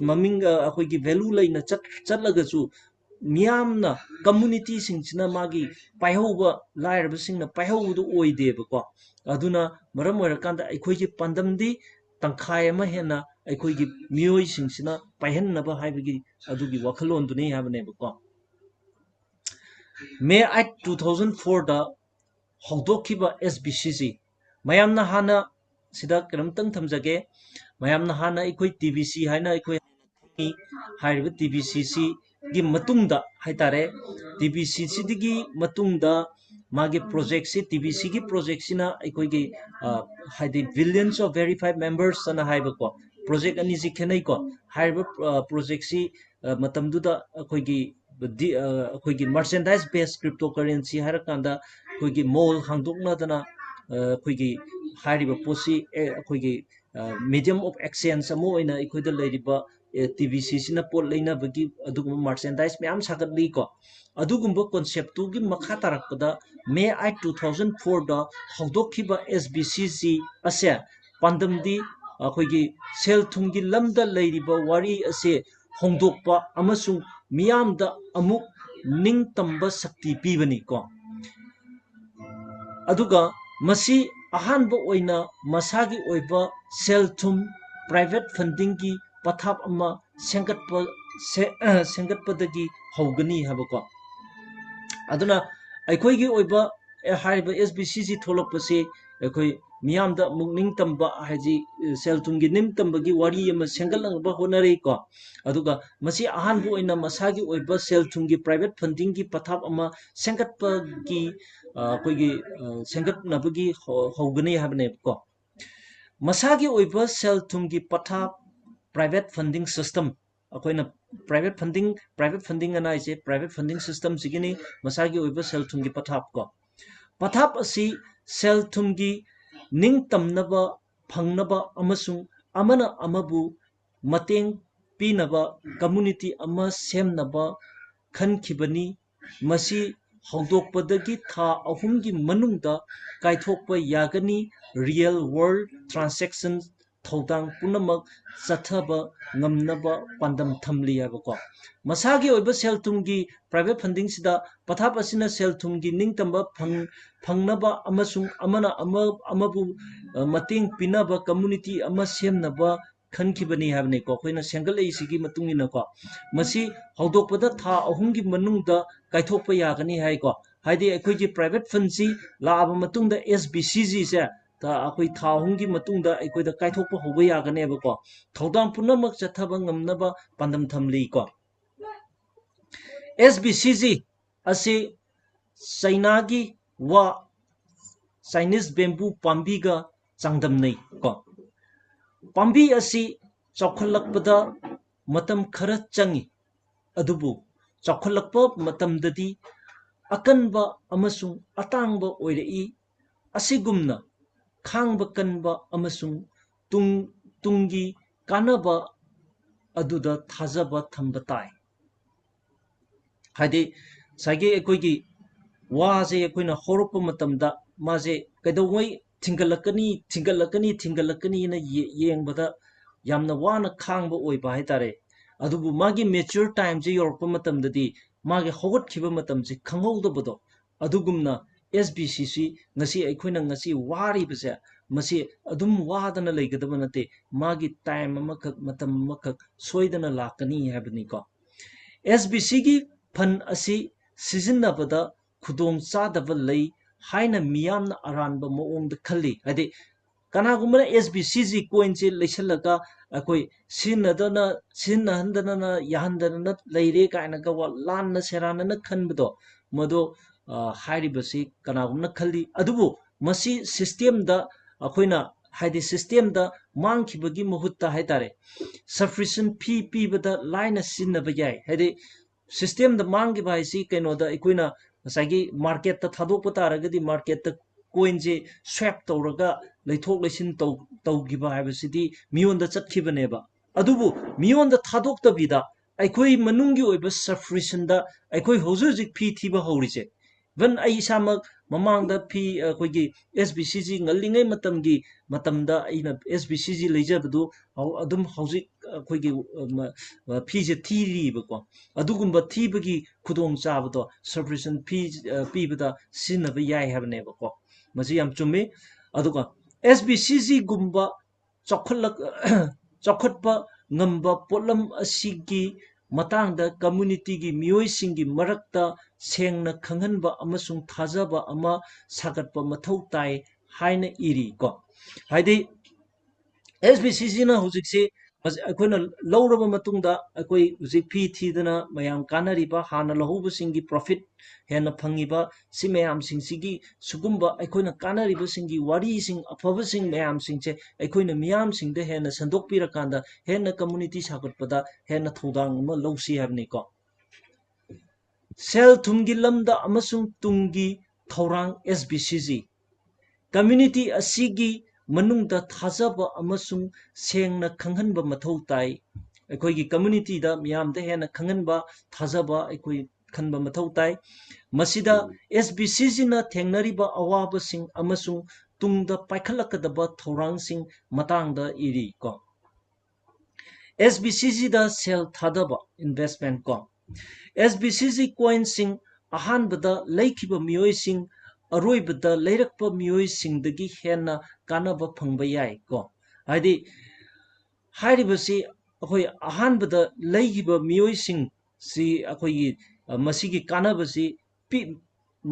ꯃꯃꯤꯡ ꯑꯩꯈꯣꯏꯒꯤ ꯚꯦꯂꯨ ꯂꯩꯅ ꯆꯠꯂꯒꯁꯨ ꯃꯤꯌꯥꯝꯅ ꯀꯝꯃ꯭ꯌꯨꯅꯤꯇꯤꯁꯤꯡꯁꯤꯅ ꯃꯥꯒꯤ ꯄꯥꯏꯍꯧꯕ ꯂꯥꯏꯔꯕꯁꯤꯡꯅ ꯄꯥꯏꯍꯧꯕꯗꯨ ꯑꯣꯏꯗꯦꯕꯀꯣ ꯑꯗꯨꯅ ꯃꯔꯝ ꯑꯣꯏꯔꯀꯥꯟꯗ ꯑꯩꯈꯣꯏꯒꯤ ꯄꯥꯟꯗꯝꯗꯤ ꯇꯪꯈꯥꯏ ꯑꯃ ꯍꯦꯟꯅ ꯑꯩꯈꯣꯏꯒꯤ ꯃꯤꯑꯣꯏꯁꯤꯡꯁꯤꯅ ꯄꯥꯏꯍꯟꯅꯕ ꯍꯥꯏꯕꯒꯤ ꯑꯗꯨꯒꯤ ꯋꯥꯈꯜꯂꯣꯟꯗꯨꯅꯤ ꯍꯥꯏꯕꯅꯦꯕꯀꯣ May 8, 2004ꯗ ꯍꯧꯗꯣꯛꯈꯤꯕ SBCG ꯃꯌꯥꯝꯅ ꯍꯥꯟꯅ ꯁꯤꯗ ꯀꯩꯅꯣꯝꯇꯪ ꯊꯝꯖꯒꯦ ꯃꯌꯥꯝꯅ ꯍꯥꯟꯅ ꯑꯩꯈꯣꯏ TBC ꯍꯥꯏꯅ ꯑꯩꯈꯣꯏ ꯍꯥꯏꯔꯤꯕ TBCCꯒꯤ ꯃꯇꯨꯡꯗ ꯍꯥꯏꯇꯥꯔꯦ TBCCꯗꯒꯤ ꯃꯇꯨꯡꯗ ꯃꯥꯒꯤ ꯄ꯭ꯔꯣꯖꯦꯛꯁꯤ TBCꯒꯤ ꯄ꯭ꯔꯣꯖꯦꯛꯁꯤꯅ ꯑꯩꯈꯣꯏꯒꯤ ꯍꯥꯏꯗꯤ ꯕꯤꯂꯤꯌꯟꯁ ꯑꯣꯐ ꯚꯦꯔꯤꯐꯥꯏഡ് ꯃꯦꯝꯕꯔꯁ ꯑꯅ ꯍꯥꯏꯕꯀꯣ ꯄ꯭ꯔꯣꯖꯦꯛ ꯑꯅꯤꯁꯤ ꯈꯦꯠꯅꯩꯀꯣ ꯍꯥꯏꯔꯤꯕ ꯄ꯭ꯔꯣꯖꯦꯛꯁꯤ ꯃꯇꯝꯗꯨꯗ ꯑꯩꯈꯣꯏꯒꯤ ꯃꯔꯆꯦꯟꯗꯥꯏꯁ ꯕꯦꯁ ꯀ꯭ꯔꯤꯞꯇꯣ ꯀꯔꯦꯟꯁꯤ ꯍꯥꯏꯔꯀꯥꯟꯗ ꯑꯩꯈꯣꯏꯒꯤ ꯃꯣꯜ ꯍꯥꯡꯗꯣꯛꯅꯗꯅ ꯑꯩꯈꯣꯏꯒꯤ ꯍꯥꯏꯔꯤꯕ ꯄꯣꯠꯁꯤ ꯑꯩꯈꯣꯏꯒꯤ ꯃꯦꯗꯤꯌꯝ ꯑꯣꯐ ꯑꯦꯛꯁꯆꯦꯟꯖ ꯑꯃ ꯑꯣꯏꯅ ꯑꯩꯈꯣꯏꯗ ꯂꯩꯔꯤꯕ TBCꯁꯤꯅ ꯄꯣꯠ ꯂꯩꯅꯕꯒꯤ ꯑꯗꯨꯒꯨꯝꯕ ꯃꯥꯔꯆꯦꯟꯗꯥꯏꯁ ꯃꯌꯥꯝ ꯁꯥꯒꯠꯂꯤꯀꯣ ꯑꯗꯨꯒꯨꯝꯕ ꯀꯣꯟꯁꯦꯞꯇꯨꯒꯤ ꯃꯈꯥ ꯇꯥꯔꯛꯄꯗ May 8, 2004ꯗ ꯍꯧꯗꯣꯛꯈꯤꯕ SBCC ꯑꯁꯦ ꯄꯥꯟꯗꯝꯗꯤ ꯑꯩꯈꯣꯏꯒꯤ ꯁꯦꯜ ꯊꯨꯝꯒꯤ ꯂꯝꯗ ꯂꯩꯔꯤꯕ ꯋꯥꯔꯤ ꯑꯁꯦ ꯍꯣꯡꯗꯣꯛꯄ ꯑꯃꯁꯨꯡ ꯃꯤꯌꯥꯝꯗ ꯑꯃꯨꯛ ꯅꯤꯡꯇꯝꯕ ꯁꯛꯇꯤ ꯄꯤꯕꯅꯤꯀꯣ ꯑꯗꯨꯒ ꯃꯁꯤ ꯑꯍꯥꯟꯕ ꯑꯣꯏꯅ ꯃꯁꯥꯒꯤ ꯑꯣꯏꯕ ꯁꯦꯜ ꯊꯨꯝ ꯄ꯭ꯔꯥꯏꯚꯦꯠ ꯐꯟꯗꯤꯡꯒꯤ ꯄꯊꯥꯞ ꯑꯃ ꯁꯦꯝꯒꯠꯄꯗꯒꯤ ꯍꯧꯒꯅꯤ ꯍꯥꯏꯕꯀꯣ ꯑꯗꯨꯅ ꯑꯩꯈꯣꯏꯒꯤ ꯑꯣꯏꯕ ꯍꯥꯏꯔꯤꯕ SBCG ꯊꯣꯛꯂꯛꯄꯁꯤ ꯑꯩꯈꯣꯏ ꯃꯤꯌꯥꯝꯗ ꯑꯃꯨꯛ ꯅꯤꯡꯇꯝꯕ ꯍꯥꯏꯗꯤ ꯁꯦꯜ ꯊꯨꯝꯒꯤ ꯅꯤꯡꯇꯝꯕꯒꯤ ꯋꯥꯔꯤ ꯑꯃ ꯁꯦꯝꯒꯠꯅꯕ ꯍꯣꯠꯅꯔꯤꯀꯣ ꯑꯗꯨꯒ ꯃꯁꯤ ꯑꯍꯥꯟꯕ ꯑꯣꯏꯅ ꯃꯁꯥꯒꯤ ꯑꯣꯏꯕ ꯁꯦꯜ ꯊꯨꯝꯒꯤ ꯄ꯭ꯔꯥꯏꯚꯦꯠ ꯐꯟꯗꯤꯡꯒꯤ ꯄꯊꯥꯞ ꯑꯃ ꯁꯦꯝꯒꯠꯄꯒꯤ ꯑꯩꯈꯣꯏꯒꯤ ꯁꯦꯝꯒꯠꯅꯕꯒꯤ ꯍꯧꯒꯅꯤ ꯍꯥꯏꯕꯅꯦꯕꯀꯣ ꯃꯁꯥꯒꯤ ꯑꯣꯏꯕ ꯁꯦꯜ ꯊꯨꯝꯒꯤ ꯄꯊꯥꯞ ꯄ꯭ꯔꯥꯏꯚꯦꯠ ꯐꯟꯗꯤꯡ ꯁꯤꯁꯇꯝ ꯑꯩꯈꯣꯏꯅ ꯄ꯭ꯔꯥꯏꯚꯦꯠ ꯐꯟꯗꯤꯡ ꯑꯅ ꯍꯥꯏꯁꯦ ꯄ꯭ꯔꯥꯏꯚꯦꯠ ꯐꯟꯗꯤꯡ ꯁꯤꯁꯇꯝꯁꯤꯒꯤꯅꯤ ꯃꯁꯥꯒꯤ ꯑꯣꯏꯕ ꯁꯦꯜ ꯊꯨꯝꯒꯤ ꯄꯊꯥꯞ ꯀꯣ ꯄꯊꯥꯞ ꯑꯁꯤ ꯁꯦꯜ ꯊꯨꯝꯒꯤ ꯅꯤꯡꯇꯝꯅꯕ ꯐꯪꯅꯕ ꯑꯃꯁꯨꯡ ꯑꯃꯅ ꯑꯃꯕꯨ ꯃꯇꯦꯡ ꯄꯤꯅꯕ ꯀꯝꯃ꯭ꯌꯨꯅꯤꯇꯤ ꯑꯃ ꯁꯦꯝꯅꯕ ꯈꯟꯈꯤꯕꯅꯤ ꯃꯁꯤ ꯍꯧꯗꯣꯛꯄꯗꯒꯤ ꯊꯥ ꯑꯍꯨꯝꯒꯤ ꯃꯅꯨꯡꯗ ꯀꯥꯏꯊꯣꯛꯄ ꯌꯥꯒꯅꯤ ꯔꯤꯌꯦꯜ ꯋꯥꯔꯜ ꯇ꯭ꯔꯥꯟꯁꯦꯛꯁꯟ ꯊꯧꯗꯥꯡ ꯄꯨꯝꯅꯃꯛ ꯆꯠꯊꯕ ꯉꯝꯅꯕ ꯄꯥꯟꯗꯝ ꯊꯝꯂꯤ ꯍꯥꯏꯕꯀꯣ ꯃꯁꯥꯒꯤ ꯑꯣꯏꯕ ꯁꯦꯜ ꯊꯨꯝꯒꯤ ꯄ꯭ꯔꯥꯏꯚꯦꯠ ꯐꯟꯗꯤꯡꯁꯤꯗ ꯄꯊꯥꯞ ꯑꯁꯤꯅ ꯁꯦꯜ ꯊꯨꯝꯒꯤ ꯅꯤꯡꯇꯝꯕ ꯐꯪꯅꯕ ꯑꯃꯁꯨꯡ ꯑꯃꯅ ꯑꯃꯕꯨ ꯃꯇꯦꯡ ꯄꯤꯅꯕ ꯀꯝꯃꯨꯅꯤꯇꯤ ꯑꯃ ꯁꯦꯝꯅꯕ ꯈꯟꯈꯤꯕꯅꯤ ꯍꯥꯏꯕꯅꯤꯀꯣ ꯑꯩꯈꯣꯏꯅ ꯁꯦꯝꯒꯠꯂꯛꯏꯁꯤꯒꯤ ꯃꯇꯨꯡ ꯏꯟꯅꯀꯣ ꯃꯁꯤ ꯍꯧꯗꯣꯛꯄꯗ ꯊꯥ ꯑꯍꯨꯝꯒꯤ ꯃꯅꯨꯡꯗ ꯀꯥꯏꯊꯣꯛꯄ ꯌꯥꯒꯅꯤ ꯍꯥꯏꯀꯣ ꯍꯥꯏꯗꯤ ꯑꯩꯈꯣꯏꯒꯤ ꯄ꯭ꯔꯥꯏꯚꯦꯠ ꯐꯟꯁꯤ ꯂꯥꯛꯑꯕ ꯃꯇꯨꯡꯗ SBCGꯁꯦ ꯑꯩꯈꯣꯏ ꯊꯥ ꯑꯍꯨꯝꯒꯤ ꯃꯇꯨꯡꯗ ꯑꯩꯈꯣꯏꯗ ꯀꯥꯏꯊꯣꯛꯄ ꯍꯧꯕ ꯌꯥꯒꯅꯦꯕꯀꯣ ꯊꯧꯗꯥꯡ ꯄꯨꯝꯅꯃꯛ ꯆꯠꯊꯕ ꯉꯝꯅꯕ ꯄꯥꯟꯗꯝ ꯊꯝꯂꯤꯀꯣ SBCG ꯑꯁꯤ ꯆꯩꯅꯥꯒꯤ ꯋꯥ ꯆꯥꯏꯅꯤꯁ ꯕꯦꯝꯕꯨ ꯄꯥꯝꯕꯤꯒ ꯆꯥꯡꯗꯝꯅꯩ ꯀꯣ ꯄꯥꯝꯕꯤ ꯑꯁꯤ ꯆꯥꯎꯈꯠꯂꯛꯄꯗ ꯃꯇꯝ ꯈꯔ ꯆꯪꯏ ꯑꯗꯨꯕꯨ ꯆꯥꯎꯈꯠꯂꯛꯄ ꯃꯇꯝꯗꯗꯤ ꯑꯀꯟꯕ ꯑꯃꯁꯨꯡ ꯑꯇꯥꯡꯕ ꯑꯣꯏꯔꯛꯏ ꯑꯁꯤꯒꯨꯝꯅ ꯈꯥꯡꯕ ꯀꯟꯕ ꯑꯃꯁꯨꯡ ꯇꯨꯡꯒꯤ ꯀꯥꯟꯅꯕ ꯑꯗꯨꯗ ꯊꯥꯖꯕ ꯊꯝꯕ ꯇꯥꯏ ꯍꯥꯏꯗꯤ ꯉꯁꯥꯏꯒꯤ ꯑꯩꯈꯣꯏꯒꯤ ꯋꯥꯁꯦ ꯑꯩꯈꯣꯏꯅ ꯍꯧꯔꯛꯄ ꯃꯇꯝꯗ ꯃꯥꯁꯦ ꯀꯩꯗꯧꯉꯩ ꯊꯤꯡꯒꯠꯂꯛꯀꯅꯤꯅ ꯌꯦꯡꯕꯗ ꯌꯥꯝꯅ ꯋꯥꯅ ꯈꯥꯡꯕ ꯑꯣꯏꯕ ꯍꯥꯏꯇꯥꯔꯦ ꯑꯗꯨꯕꯨ ꯃꯥꯒꯤ ꯃꯦꯆꯨꯔ ꯇꯥꯏꯝꯁꯦ ꯌꯧꯔꯛꯄ ꯃꯇꯝꯗꯗꯤ ꯃꯥꯒꯤ ꯍꯧꯒꯠꯈꯤꯕ ꯃꯇꯝꯁꯦ ꯈꯪꯍꯧꯗꯕꯗꯣ ꯑꯗꯨꯒꯨꯝꯅ SBCC ꯉꯁꯤ ꯑꯩꯈꯣꯏꯅ ꯉꯁꯤ ꯋꯥꯔꯤꯕꯁꯦ ꯃꯁꯤ ꯑꯗꯨꯝ ꯋꯥꯗꯅ ꯂꯩꯒꯗꯕ ꯅꯠꯇꯦ ꯃꯥꯒꯤ ꯇꯥꯏꯝ ꯑꯃꯈꯛ ꯃꯇꯝ ꯑꯃꯈꯛ ꯁꯣꯏꯗꯅ ꯂꯥꯛꯀꯅꯤ ꯍꯥꯏꯕꯅꯤꯀꯣ SBCꯒꯤ ꯐꯟ ꯑꯁꯤ ꯁꯤꯖꯤꯟꯅꯕꯗ ꯈꯨꯗꯣꯡꯆꯥꯗꯕ ꯂꯩ ꯍꯥꯏꯅ ꯃꯤꯌꯥꯝꯅ ꯑꯔꯥꯟꯕ ꯃꯑꯣꯡꯗ ꯈꯜꯂꯤ ꯍꯥꯏꯗꯤ ꯀꯅꯥꯒꯨꯝꯕꯅ SBCG ꯀꯣꯏꯟꯁꯦ ꯂꯩꯁꯜꯂꯒ ꯑꯩꯈꯣꯏ ꯁꯤꯖꯤꯟꯅꯍꯟꯗꯅ ꯌꯥꯍꯟꯗꯅ ꯂꯩꯔꯦ ꯀꯥꯏꯅꯒ ꯂꯥꯟꯅ ꯁꯦꯔꯥꯟꯅꯅ ꯈꯟꯕꯗꯣ ꯃꯗꯣ ꯍꯥꯏꯔꯤꯕꯁꯤ ꯀꯅꯥꯒꯨꯝꯕꯅ ꯈꯜꯂꯤ ꯑꯗꯨꯕꯨ ꯃꯁꯤ ꯁꯤꯁꯇꯦꯝꯗ ꯑꯩꯈꯣꯏꯅ ꯍꯥꯏꯗꯤ ꯁꯤꯁꯇꯦꯝꯗ ꯃꯥꯡꯈꯤꯕꯒꯤ ꯃꯍꯨꯠꯇ ꯍꯥꯏꯇꯥꯔꯦ ꯁꯕꯁꯀ꯭ꯔꯤꯞꯁꯟ ꯐꯤ ꯄꯤꯕꯗ ꯂꯥꯏꯅ ꯁꯤꯖꯤꯟꯅꯕ ꯌꯥꯏ ꯍꯥꯏꯗꯤ ꯁꯤꯁꯇꯦꯝꯗ ꯃꯥꯡꯈꯤꯕ ꯍꯥꯏꯁꯤ ꯀꯩꯅꯣꯗ ꯑꯩꯈꯣꯏꯅ ꯉꯁꯥꯏꯒꯤ ꯃꯥꯔꯀꯦꯠꯇ ꯊꯥꯗꯣꯛꯄ ꯇꯥꯔꯒꯗꯤ ꯃꯥꯔꯀꯦꯠꯇ ꯀꯣꯏꯟꯁꯦ ꯁ꯭ꯋꯦꯞ ꯇꯧꯔꯒ ꯂꯩꯊꯣꯛ ꯂꯩꯁꯤꯟ ꯇꯧꯈꯤꯕ ꯍꯥꯏꯕꯁꯤꯗꯤ ꯃꯤꯉꯣꯟꯗ ꯆꯠꯈꯤꯕꯅꯦꯕ ꯑꯗꯨꯕꯨ ꯃꯤꯉꯣꯟꯗ ꯊꯥꯗꯣꯛꯇꯕꯤꯗ ꯑꯩꯈꯣꯏ ꯃꯅꯨꯡꯒꯤ ꯑꯣꯏꯕ ꯁꯕꯁꯀ꯭ꯔꯤꯞꯁꯟꯗ ꯑꯩꯈꯣꯏ ꯍꯧꯖꯤꯛ ꯍꯧꯖꯤꯛ ꯐꯤ ꯊꯤꯕ ꯍꯧꯔꯤꯁꯦ ꯏꯚꯟ ꯑꯩ ꯏꯁꯥꯃꯛ ꯃꯃꯥꯡꯗ ꯐꯤ ꯑꯩꯈꯣꯏꯒꯤ SBCG ꯉꯜꯂꯤꯉꯩ ꯃꯇꯝꯗ ꯑꯩꯅ SBCG ꯂꯩꯖꯕꯗꯨ ꯑꯗꯨꯝ ꯍꯧꯖꯤꯛ ꯑꯩꯈꯣꯏꯒꯤ ꯐꯤꯁꯦ ꯊꯤꯔꯤꯕꯀꯣ ꯑꯗꯨꯒꯨꯝꯕ ꯊꯤꯕꯒꯤ ꯈꯨꯗꯣꯡꯆꯥꯕꯗꯣ ꯁꯕꯁꯀ꯭ꯔꯤꯞꯁꯟ ꯐꯤ ꯄꯤꯕꯗ ꯁꯤꯖꯤꯟꯅꯕ ꯌꯥꯏ ꯍꯥꯏꯕꯅꯦꯕꯀꯣ ꯃꯁꯤ ꯌꯥꯝ ꯆꯨꯝꯃꯤ ꯑꯗꯨꯒ SBCGꯒꯨꯝꯕ ꯆꯥꯎꯈꯠꯄ ꯉꯝꯕ ꯄꯣꯠꯂꯝ ꯑꯁꯤꯒꯤ ꯃꯇꯥꯡꯗ ꯀꯝꯃ꯭ꯌꯨꯅꯤꯇꯤꯒꯤ ꯃꯤꯑꯣꯏꯁꯤꯡꯒꯤ ꯃꯔꯛꯇ ꯁꯦꯡꯅ ꯈꯪꯍꯟꯕ ꯑꯃꯁꯨꯡ ꯊꯥꯖꯕ ꯑꯃ ꯁꯥꯒꯠꯄ ꯃꯊꯧ ꯇꯥꯏ ꯍꯥꯏꯅ ꯏꯔꯤ ꯀꯣ ꯍꯥꯏꯗꯤ SBCGꯅ ꯍꯧꯖꯤꯛꯁꯤ ꯑꯩꯈꯣꯏꯅ ꯂꯧꯔꯕ ꯃꯇꯨꯡꯗ ꯑꯩꯈꯣꯏ ꯍꯧꯖꯤꯛ ꯐꯤ ꯊꯤꯗꯅ ꯃꯌꯥꯝ ꯀꯥꯟꯅꯔꯤꯕ ꯍꯥꯟꯅ ꯂꯧꯍꯧꯕꯁꯤꯡꯒꯤ ꯄ꯭ꯔꯣꯐꯤꯠ ꯍꯦꯟꯅ ꯐꯪꯉꯤꯕ ꯁꯤ ꯃꯌꯥꯝꯁꯤꯡꯁꯤꯒꯤ ꯁꯤꯒꯨꯝꯕ ꯑꯩꯈꯣꯏꯅ ꯀꯥꯟꯅꯔꯤꯕꯁꯤꯡꯒꯤ ꯋꯥꯔꯤꯁꯤꯡ ꯑꯐꯕꯁꯤꯡ ꯃꯌꯥꯝꯁꯤꯡꯁꯦ ꯑꯩꯈꯣꯏꯅ ꯃꯤꯌꯥꯝꯁꯤꯡꯗ ꯍꯦꯟꯅ ꯁꯟꯗꯣꯛꯄꯤꯔꯀꯥꯟꯗ ꯍꯦꯟꯅ ꯀꯝꯃꯨꯅꯤꯇꯤ ꯁꯥꯒꯠꯄꯗ ꯍꯦꯟꯅ ꯊꯧꯗꯥꯡ ꯑꯃ ꯂꯧꯁꯤ ꯍꯥꯏꯕꯅꯤꯀꯣ ꯁꯦꯜ ꯊꯨꯝꯒꯤ ꯂꯝꯗ ꯑꯃꯁꯨꯡ ꯇꯨꯡꯒꯤ ꯊꯧꯔꯥꯡ SBCG ꯀꯝꯃ꯭ꯌꯨꯅꯤꯇꯤ ꯑꯁꯤꯒꯤ ꯃꯅꯨꯡꯗ ꯊꯥꯖꯕ ꯑꯃꯁꯨꯡ ꯁꯦꯡꯅ ꯈꯪꯍꯟꯕ ꯃꯊꯧ ꯇꯥꯏ ꯑꯩꯈꯣꯏꯒꯤ ꯀꯝꯃ꯭ꯌꯨꯅꯤꯇꯤꯗ ꯃꯤꯌꯥꯝꯗ ꯍꯦꯟꯅ ꯈꯪꯍꯟꯕ ꯊꯥꯖꯕ ꯑꯩꯈꯣꯏ ꯈꯟꯕ ꯃꯊꯧ ꯇꯥꯏ ꯃꯁꯤꯗ SBCGꯅ ꯊꯦꯡꯅꯔꯤꯕ ꯑꯋꯥꯕꯁꯤꯡ ꯑꯃꯁꯨꯡ ꯇꯨꯡꯗ ꯄꯥꯏꯈꯠꯂꯛꯀꯗꯕ ꯊꯧꯔꯥꯡꯁꯤꯡ ꯃꯇꯥꯡꯗ ꯏꯔꯤ ꯀꯣ SBCGꯗ ꯁꯦꯜ ꯊꯥꯗꯕ ꯏꯟꯚꯦꯁꯠꯃꯦꯟꯠ ꯀꯣ SBCG ꯀꯣꯏꯟꯁꯤꯡ ꯑꯍꯥꯟꯕꯗ ꯂꯩꯈꯤꯕ ꯃꯤꯑꯣꯏꯁꯤꯡ ꯑꯔꯣꯏꯕꯗ ꯂꯩꯔꯛꯄ ꯃꯤꯑꯣꯏꯁꯤꯡꯗꯒꯤ ꯍꯦꯟꯅ ꯀꯥꯟꯅꯕ ꯐꯪꯕ ꯌꯥꯏ ꯀꯣ ꯍꯥꯏꯗꯤ ꯍꯥꯏꯔꯤꯕꯁꯤ ꯑꯩꯈꯣꯏ ꯑꯍꯥꯟꯕꯗ ꯂꯩꯈꯤꯕ ꯃꯤꯑꯣꯏꯁꯤꯡꯁꯤ ꯑꯩꯈꯣꯏꯒꯤ ꯃꯁꯤꯒꯤ ꯀꯥꯟꯅꯕꯁꯤ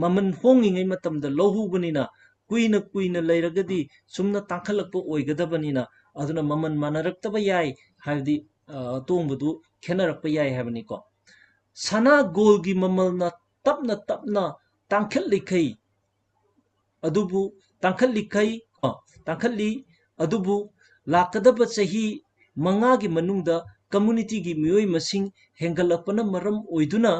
ꯃꯃꯜ ꯍꯣꯡꯉꯤꯉꯩ ꯃꯇꯝꯗ ꯂꯧꯍꯧꯕꯅꯤꯅ ꯀꯨꯏꯅ ꯂꯩꯔꯒꯗꯤ ꯁꯨꯝꯅ ꯇꯥꯡꯈꯠꯂꯛꯄ ꯑꯣꯏꯒꯗꯕꯅꯤꯅ ꯑꯗꯨꯅ ꯃꯃꯜ ꯃꯥꯟꯅꯔꯛꯇꯕ ꯌꯥꯏ ꯍꯥꯏꯕꯗꯤ ꯑꯇꯣꯡꯕꯗꯨ ꯈꯦꯠꯅꯔꯛꯄ ꯌꯥꯏ ꯍꯥꯏꯕꯅꯤꯀꯣ ꯁꯅꯥ ꯒꯣꯜꯒꯤ ꯃꯃꯜꯅ ꯇꯞꯅ ꯇꯞꯅ ꯇꯥꯡꯈꯠꯂꯤ ꯑꯗꯨꯕꯨ ꯂꯥꯛꯀꯗꯕ ꯆꯍꯤ 5ꯒꯤ ꯃꯅꯨꯡꯗ ꯀꯝꯃ꯭ꯌꯨꯅꯤꯇꯤꯒꯤ ꯃꯤꯑꯣꯏ ꯃꯁꯤꯡ ꯍꯦꯟꯒꯠꯂꯛꯄꯅ ꯃꯔꯝ ꯑꯣꯏꯗꯨꯅ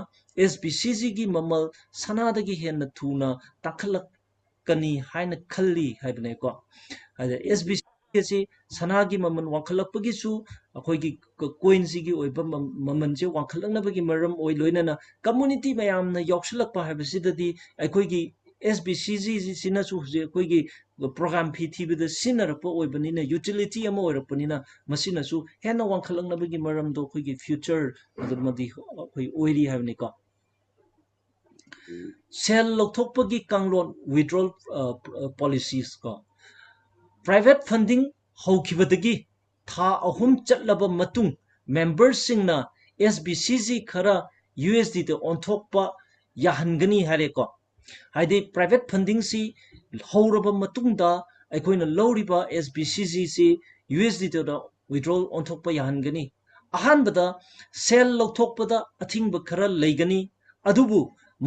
SBCGꯒꯤ ꯃꯃꯜ ꯁꯅꯥꯗꯒꯤ ꯍꯦꯟꯅ ꯊꯨꯅ ꯇꯥꯡꯈꯠꯂꯛꯀꯅꯤ ꯍꯥꯏꯅ ꯈꯜꯂꯤ ꯍꯥꯏꯕꯅꯦꯀꯣ ꯁꯤ ꯁꯅꯥꯒꯤ ꯃꯃꯜ ꯋꯥꯡꯈꯠꯂꯛꯄꯒꯤꯁꯨ ꯑꯩꯈꯣꯏꯒꯤ ꯀꯣꯏꯟꯁꯤꯒꯤ ꯑꯣꯏꯕ ꯃꯃꯜꯁꯦ ꯋꯥꯡꯈꯠꯂꯛꯅꯕꯒꯤ ꯃꯔꯝ ꯑꯣꯏ ꯂꯣꯏꯅꯅ ꯀꯝꯃꯨꯅꯤꯇꯤ ꯃꯌꯥꯝꯅ ꯌꯥꯎꯁꯤꯜꯂꯛꯄ ꯍꯥꯏꯕꯁꯤꯗꯗꯤ ꯑꯩꯈꯣꯏꯒꯤ SBCGꯁꯤꯅꯁꯨ ꯍꯧꯖꯤꯛ ꯑꯩꯈꯣꯏꯒꯤ ꯄ꯭ꯔꯣꯒ꯭ꯔꯥꯝ ꯐꯤ ꯊꯤꯕꯗ ꯁꯤꯖꯤꯟꯅꯔꯛꯄ ꯑꯣꯏꯕꯅꯤꯅ ꯌꯨꯇꯤꯂꯤꯇꯤ ꯑꯃ ꯑꯣꯏꯔꯛꯄꯅꯤꯅ ꯃꯁꯤꯅꯁꯨ ꯍꯦꯟꯅ ꯋꯥꯡꯈꯠꯂꯛꯅꯕꯒꯤ ꯃꯔꯝꯗꯣ ꯑꯩꯈꯣꯏꯒꯤ ꯐ꯭ꯌꯨꯆꯔ ꯑꯗꯨꯃꯗꯤ ꯑꯩꯈꯣꯏ ꯑꯣꯏꯔꯤ ꯍꯥꯏꯕꯅꯤꯀꯣ ꯁꯦꯜ ꯂꯧꯊꯣꯛꯄꯒꯤ ꯀꯥꯡꯂꯣꯟ ꯋꯤꯗ꯭ꯔꯣꯜ ꯄꯣꯂꯤꯁꯤꯁ ꯀꯣ ꯄ꯭ꯔꯥꯏꯚꯦꯠ ꯐꯟꯗꯤꯡ ꯍꯧꯈꯤꯕꯗꯒꯤ ꯊꯥ 3 ꯆꯠꯂꯕ ꯃꯇꯨꯡ ꯃꯦꯝꯕꯔꯁꯤꯡꯅ SBCG ꯈꯔ USDꯗ ꯑꯣꯟꯊꯣꯛꯄ ꯌꯥꯍꯟꯒꯅꯤ ꯍꯥꯏꯔꯦꯀꯣ ꯍꯥꯏꯗꯤ ꯄ꯭ꯔꯥꯏꯚꯦꯠ ꯐꯟꯗꯤꯡꯁꯤ ꯍꯧꯔꯕ ꯃꯇꯨꯡꯗ ꯑꯩꯈꯣꯏꯅ ꯂꯧꯔꯤꯕ SBCGꯁꯤ USDꯗ ꯋꯤꯗ꯭ꯔꯣꯜ ꯑꯣꯟꯊꯣꯛꯄ ꯌꯥꯍꯟꯒꯅꯤ ꯑꯍꯥꯟꯕꯗ ꯁꯦꯜ ꯂꯧꯊꯣꯛꯄꯗ ꯑꯊꯤꯡꯕ ꯈꯔ ꯂꯩꯒꯅꯤ ꯑꯗꯨꯕꯨ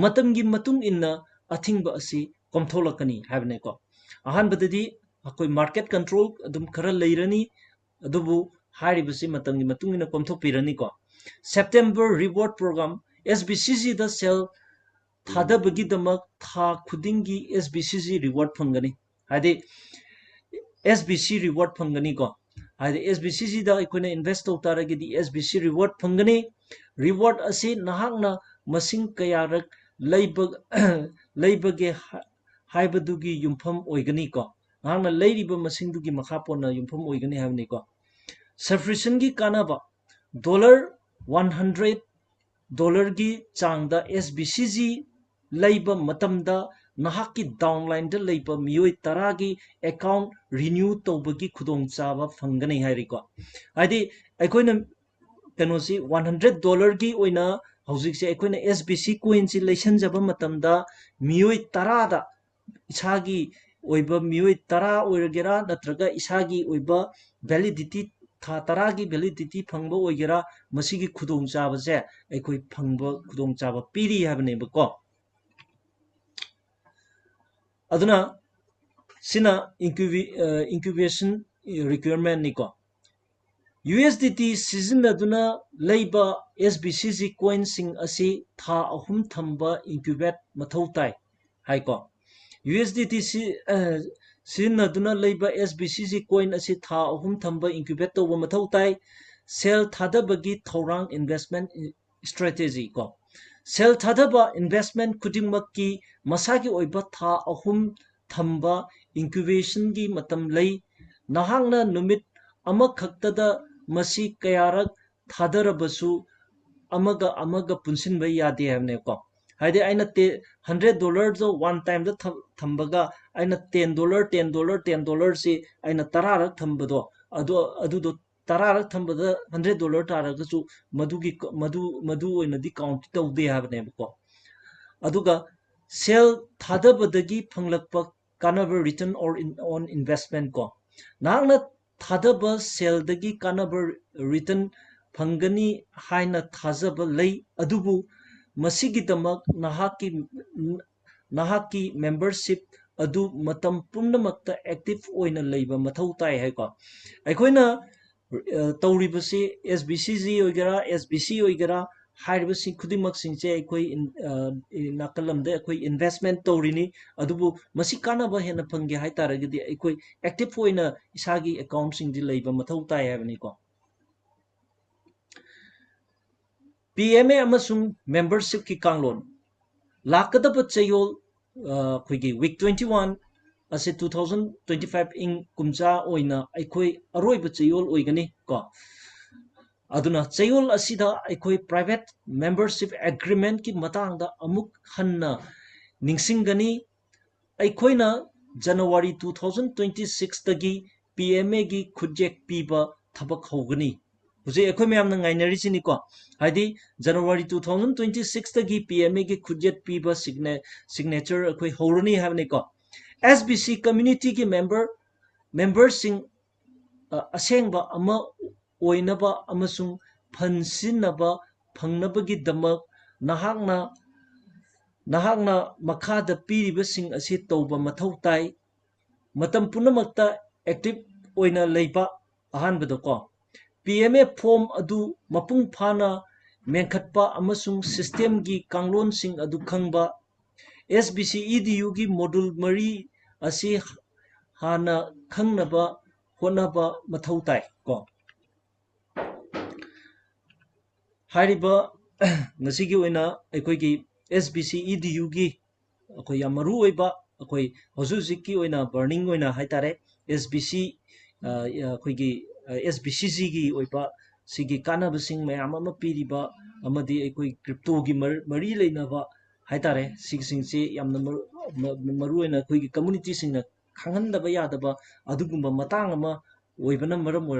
ꯃꯇꯝꯒꯤ ꯃꯇꯨꯡ ꯏꯟꯅ ꯑꯊꯤꯡꯕ ꯑꯁꯤ ꯀꯣꯝꯊꯣꯛꯂꯛꯀꯅꯤ ꯍꯥꯏꯕꯅꯦꯀꯣ ꯑꯍꯥꯟꯕꯗꯗꯤ ꯑꯩꯈꯣꯏ ꯃꯥꯔꯀꯦꯠ ꯀꯟꯇ꯭ꯔꯣꯜ ꯑꯗꯨꯝ ꯈꯔ ꯂꯩꯔꯅꯤ ꯑꯗꯨꯕꯨ ꯍꯥꯏꯔꯤꯕꯁꯤ ꯃꯇꯝꯒꯤ ꯃꯇꯨꯡ ꯏꯟꯅ ꯀꯣꯝꯊꯣꯛꯄꯤꯔꯅꯤꯀꯣ ꯁꯦꯞꯇꯦꯝꯕꯔ ꯔꯤꯋꯥꯔꯗ ꯄ꯭ꯔꯣꯒ꯭ꯔꯥꯝ SBCGꯗ ꯁꯦꯜ ꯊꯥꯗꯕꯒꯤꯗꯃꯛ ꯊꯥ ꯈꯨꯗꯤꯡꯒꯤ SBCG ꯔꯤꯋꯥꯔꯗ ꯐꯪꯒꯅꯤ ꯍꯥꯏꯗꯤ SBC ꯔꯤꯋꯥꯔꯗ ꯐꯪꯒꯅꯤꯀꯣ ꯍꯥꯏꯗꯤ SBCGꯗ ꯑꯩꯈꯣꯏꯅ ꯏꯟꯚꯦꯁ ꯇꯧ ꯇꯥꯔꯒꯗꯤ SBC ꯔꯤꯋꯥꯔꯗ ꯐꯪꯒꯅꯤ ꯔꯤꯋꯥꯔꯗ ꯑꯁꯤ ꯅꯍꯥꯛꯅ ꯃꯁꯤꯡ ꯀꯌꯥꯔꯛ ꯂꯩꯕꯒꯦ ꯍꯥꯏꯕꯗꯨꯒꯤ ꯌꯨꯝꯐꯝ ꯑꯣꯏꯒꯅꯤꯀꯣ ꯅꯍꯥꯛꯅ ꯂꯩꯔꯤꯕ ꯃꯁꯤꯡꯗꯨꯒꯤ ꯃꯈꯥ ꯄꯣꯟꯅ ꯌꯨꯝꯐꯝ ꯑꯣꯏꯒꯅꯤ ꯍꯥꯏꯕꯅꯤꯀꯣ ꯁꯕꯁꯀ꯭ꯔꯤꯞꯁꯟꯒꯤ ꯀꯥꯟꯅꯕ $100ꯒꯤ ꯆꯥꯡꯗ SBCG ꯂꯩꯕ ꯃꯇꯝꯗ ꯅꯍꯥꯛꯀꯤ ꯗꯥꯎꯟꯂꯥꯏꯟꯗ ꯂꯩꯕ ꯃꯤꯑꯣꯏ 10ꯒꯤ ꯑꯦꯀꯥꯎꯟ ꯔꯤꯅ꯭ꯌꯨ ꯇꯧꯕꯒꯤ ꯈꯨꯗꯣꯡꯆꯥꯕ ꯐꯪꯒꯅꯤ ꯍꯥꯏꯔꯤꯀꯣ ꯍꯥꯏꯗꯤ ꯑꯩꯈꯣꯏꯅ ꯀꯩꯅꯣꯁꯤ $100ꯒꯤ ꯑꯣꯏꯅ ꯍꯧꯖꯤꯛꯁꯦ ꯑꯩꯈꯣꯏꯅ SBC ꯀꯣꯏꯟꯁꯤ ꯂꯩꯁꯟꯖꯕ ꯃꯇꯝꯗ ꯃꯤꯑꯣꯏ 10ꯗ ꯏꯁꯥꯒꯤ ꯑꯣꯏꯕ ꯃꯤꯑꯣꯏ 10 ꯑꯣꯏꯔꯒꯦꯔꯥ ꯅꯠꯇ꯭ꯔꯒ ꯏꯁꯥꯒꯤ ꯑꯣꯏꯕ ꯚꯦꯂꯤꯗꯤꯇꯤ ꯊꯥ 10ꯒꯤ ꯚꯦꯂꯤꯗꯤꯇꯤ ꯐꯪꯕ ꯑꯣꯏꯒꯦꯔꯥ ꯃꯁꯤꯒꯤ ꯈꯨꯗꯣꯡꯆꯥꯕꯁꯦ ꯑꯩꯈꯣꯏ ꯐꯪꯕ ꯈꯨꯗꯣꯡꯆꯥꯕ ꯄꯤꯔꯤ ꯍꯥꯏꯕꯅꯦꯕꯀꯣ ꯑꯗꯨꯅ ꯁꯤꯅ ꯏꯟꯀ꯭ꯌꯨꯕꯦꯁꯟ ꯔꯤꯀ꯭ꯋꯌꯔꯃꯦꯟꯠꯅꯤꯀꯣ USDT ꯁꯤꯖꯤꯟꯅꯗꯨꯅ ꯂꯩꯕ SBCG ꯀꯣꯏꯟꯁꯤꯡ ꯑꯁꯤ ꯊꯥ 3 ꯊꯝꯕ ꯏꯟꯀ꯭ꯌꯨꯕꯦꯠ ꯃꯊꯧ ꯇꯥꯏ ꯍꯥꯏꯀꯣ USDT ꯁꯤꯖꯤꯟꯅꯗꯨꯅ ꯂꯩꯕ SBCG ꯀꯣꯏꯟ ꯑꯁꯤ ꯊꯥ 3 ꯊꯝꯕ ꯏꯟꯀ꯭ꯌꯨꯕꯦꯠ ꯇꯧꯕ ꯃꯊꯧ ꯇꯥꯏ ꯁꯦꯜ ꯊꯥꯗꯕꯒꯤ ꯊꯧꯔꯥꯡ ꯏꯟꯚꯦꯁꯠꯃꯦꯟꯠ ꯁ꯭ꯇ꯭ꯔꯦꯇꯦꯖꯤ ꯀꯣ ꯁꯦꯜ ꯊꯥꯗꯕ ꯏꯟꯚꯦꯁꯠꯃꯦꯟꯠ ꯈꯨꯗꯤꯡꯃꯛꯀꯤ ꯃꯁꯥꯒꯤ ꯑꯣꯏꯕ ꯊꯥ 3 ꯊꯝꯕ ꯏꯟꯀ꯭ꯌꯨꯕꯦꯁꯟꯒꯤ ꯃꯇꯝ ꯂꯩ ꯅꯍꯥꯛꯅ ꯅꯨꯃꯤꯠ ꯑꯃꯈꯛꯇꯗ ꯃꯁꯤ ꯀꯌꯥꯔꯛ ꯊꯥꯗꯔꯕꯁꯨ ꯑꯃꯒ ꯄꯨꯟꯁꯤꯟꯕ ꯌꯥꯗꯦ ꯍꯥꯏꯕꯅꯦꯀꯣ ꯍꯥꯏꯗꯤ ꯑꯩꯅ $100ꯗꯣ ꯋꯥꯟ ꯇꯥꯏꯝꯗ ꯊꯝꯕꯒ ꯑꯩꯅ $10 ꯁꯤ ꯑꯩꯅ 10ꯔꯛ ꯊꯝꯕꯗꯣ ꯑꯗꯨꯗꯣ 10ꯔꯛ ꯊꯝꯕꯗ $100 ꯇꯥꯔꯒꯁꯨ ꯃꯗꯨ ꯑꯣꯏꯅꯗꯤ ꯀꯥꯎꯟꯠ ꯇꯧꯗꯦ ꯍꯥꯏꯕꯅꯦꯕꯀꯣ ꯑꯗꯨꯒ ꯁꯦꯜ ꯊꯥꯗꯕꯗꯒꯤ ꯐꯪꯂꯛꯄ ꯀꯥꯟꯅꯕ ꯔꯤꯇꯔꯟ ꯑꯣꯟ ꯏꯟꯚꯦꯁꯠꯃꯦꯟꯠ ꯀꯣ ꯅꯍꯥꯛꯅ ꯊꯥꯗꯕ ꯁꯦꯜꯗꯒꯤ ꯀꯥꯟꯅꯕ ꯔꯤꯇꯔꯟ ꯐꯪꯒꯅꯤ ꯍꯥꯏꯅ ꯊꯥꯖꯕ ꯂꯩ ꯑꯗꯨꯕꯨ ꯃꯁꯤꯒꯤꯗꯃꯛ ꯅꯍꯥꯛꯀꯤ ꯃꯦꯝꯕꯔꯁꯤꯞ ꯑꯗꯨ ꯃꯇꯝ ꯄꯨꯝꯅꯃꯛꯇ ꯑꯦꯛꯇꯤꯚ ꯑꯣꯏꯅ ꯂꯩꯕ ꯃꯊꯧ ꯇꯥꯏ ꯍꯥꯏꯀꯣ ꯑꯩꯈꯣꯏꯅ ꯇꯧꯔꯤꯕꯁꯤ SBCG ꯑꯣꯏꯒꯦꯔꯥ SBC ꯑꯣꯏꯒꯦꯔꯥ ꯍꯥꯏꯔꯤꯕꯁꯤꯡ ꯈꯨꯗꯤꯡꯃꯛꯁꯤꯡꯁꯦ ꯑꯩꯈꯣꯏ ꯅꯥꯀꯜ ꯑꯃꯗ ꯑꯩꯈꯣꯏ ꯏꯟꯚꯦꯁꯠꯃꯦꯟꯠ ꯇꯧꯔꯤꯅꯤ ꯑꯗꯨꯕꯨ ꯃꯁꯤ ꯀꯥꯟꯅꯕ ꯍꯦꯟꯅ ꯐꯪꯒꯦ ꯍꯥꯏꯇꯥꯔꯒꯗꯤ ꯑꯩꯈꯣꯏ ꯑꯦꯛꯇꯤꯚ ꯑꯣꯏꯅ ꯏꯁꯥꯒꯤ ꯑꯦꯀꯥꯎꯟꯠꯁꯤꯡꯗꯤ ꯂꯩꯕ ꯃꯊꯧ ꯇꯥꯏ ꯍꯥꯏꯕꯅꯤꯀꯣ PMA ꯑꯃꯁꯨꯡ ꯃꯦꯝꯕꯔꯁꯤꯞꯀꯤ ꯀꯥꯡꯂꯣꯟ ꯂꯥꯛꯀꯗꯕ ꯆꯌꯣꯜ ꯑꯩꯈꯣꯏꯒꯤ ꯋꯤꯛ 21 ꯑꯁꯤ 2025 ꯏꯪ ꯀꯨꯝꯖꯥ ꯑꯣꯏꯅ ꯑꯩꯈꯣꯏ ꯑꯔꯣꯏꯕ ꯆꯌꯣꯜ ꯑꯣꯏꯒꯅꯤ ꯀꯣ ꯑꯗꯨꯅ ꯆꯌꯣꯜ ꯑꯁꯤꯗ ꯑꯩꯈꯣꯏ ꯄ꯭ꯔꯥꯏꯚꯦꯠ ꯃꯦꯝꯕꯔꯁꯤꯞ ꯑꯦꯒ꯭ꯔꯤꯃꯦꯟꯠꯀꯤ ꯃꯇꯥꯡꯗ ꯑꯃꯨꯛ ꯍꯟꯅ ꯅꯤꯡꯁꯤꯡꯒꯅꯤ ꯑꯩꯈꯣꯏꯅ ꯖꯅꯋꯥꯔꯤ 2026ꯇꯒꯤ PMAꯒꯤ ꯈꯨꯠꯌꯦꯛ ꯄꯤꯕ ꯊꯕꯛ ꯍꯧꯒꯅꯤ ꯍꯧꯖꯤꯛ ꯑꯩꯈꯣꯏ ꯃꯌꯥꯝꯅ ꯉꯥꯏꯅꯔꯤꯁꯤꯅꯤꯀꯣ ꯍꯥꯏꯗꯤ ꯖꯅꯋꯥꯔꯤ 2026ꯇꯒꯤ PMAꯒꯤ ꯈꯨꯠꯌꯦꯛ ꯄꯤꯕ ꯁꯤꯒꯅꯦꯆꯔ ꯑꯩꯈꯣꯏ ꯍꯧꯔꯅꯤ ꯍꯥꯏꯕꯅꯤꯀꯣ SBC ꯀꯝꯃ꯭ꯌꯨꯅꯤꯇꯤꯒꯤ ꯃꯦꯝꯕꯔꯁꯤꯡ ꯑꯁꯦꯡꯕ ꯑꯃ ꯑꯣꯏꯅꯕ ꯑꯃꯁꯨꯡ ꯐꯟ ꯁꯤꯖꯤꯟꯅꯕ ꯐꯪꯅꯕꯒꯤꯗꯃꯛ ꯅꯍꯥꯛꯅ ꯃꯈꯥꯗ ꯄꯤꯔꯤꯕꯁꯤꯡ ꯑꯁꯤ ꯇꯧꯕ ꯃꯊꯧ ꯇꯥꯏ ꯃꯇꯝ ꯄꯨꯝꯅꯃꯛꯇ ꯑꯦꯛꯇꯤꯚ ꯑꯣꯏꯅ ꯂꯩꯕ ꯑꯍꯥꯟꯕꯗꯀꯣ PMA ꯐꯣꯔꯝ ꯑꯗꯨ ꯃꯄꯨꯡ ꯐꯥꯅ ꯃꯦꯟꯈꯠꯄ ꯑꯃꯁꯨꯡ ꯁꯤꯁꯇꯦꯝꯒꯤ ꯀꯥꯡꯂꯣꯟꯁꯤꯡ ꯑꯗꯨ ꯈꯪꯕ SBC EDUꯒꯤ ꯃꯣꯗꯨꯜ 3 ꯑꯁꯤ ꯍꯥꯟꯅ ꯈꯪꯅꯕ ꯍꯣꯠꯅꯕ ꯃꯊꯧ ꯇꯥꯏ ꯀꯣ ꯍꯥꯏꯔꯤꯕ ꯉꯁꯤꯒꯤ ꯑꯣꯏꯅ ꯑꯩꯈꯣꯏꯒꯤ SBC EDUꯒꯤ ꯑꯩꯈꯣꯏ ꯌꯥꯝ ꯃꯔꯨ ꯑꯣꯏꯕ ꯑꯩꯈꯣꯏ ꯍꯧꯖꯤꯛ ꯍꯧꯖꯤꯛꯀꯤ ꯑꯣꯏꯅ ꯕꯔꯅꯤꯡ ꯑꯣꯏꯅ ꯍꯥꯏꯇꯥꯔꯦ SBC ꯑꯩꯈꯣꯏꯒꯤ SBCGꯒꯤ ꯑꯣꯏꯕ ꯁꯤꯒꯤ ꯀꯥꯟꯅꯕꯁꯤꯡ ꯃꯌꯥꯝ ꯑꯃ ꯄꯤꯔꯤꯕ ꯑꯃꯗꯤ ꯑꯩꯈꯣꯏ ꯀ꯭ꯔꯤꯞꯇꯣꯒꯤ ꯃꯔꯤ ꯂꯩꯅꯕ ꯍꯥꯏꯇꯥꯔꯦ ꯁꯤꯁꯤꯡꯁꯤ ꯌꯥꯝꯅ ꯃꯔꯨ ꯑꯣꯏꯅ ꯑꯩꯈꯣꯏꯒꯤ ꯀꯝꯃꯨꯅꯤꯇꯤꯁꯤꯡꯅ ꯈꯪꯍꯟꯗꯕ ꯌꯥꯗꯕ ꯑꯗꯨꯒꯨꯝꯕ ꯃꯇꯥꯡ ꯑꯃ ꯑꯣꯏꯕꯅ ꯃꯔꯝ ꯑꯣꯏꯔꯒ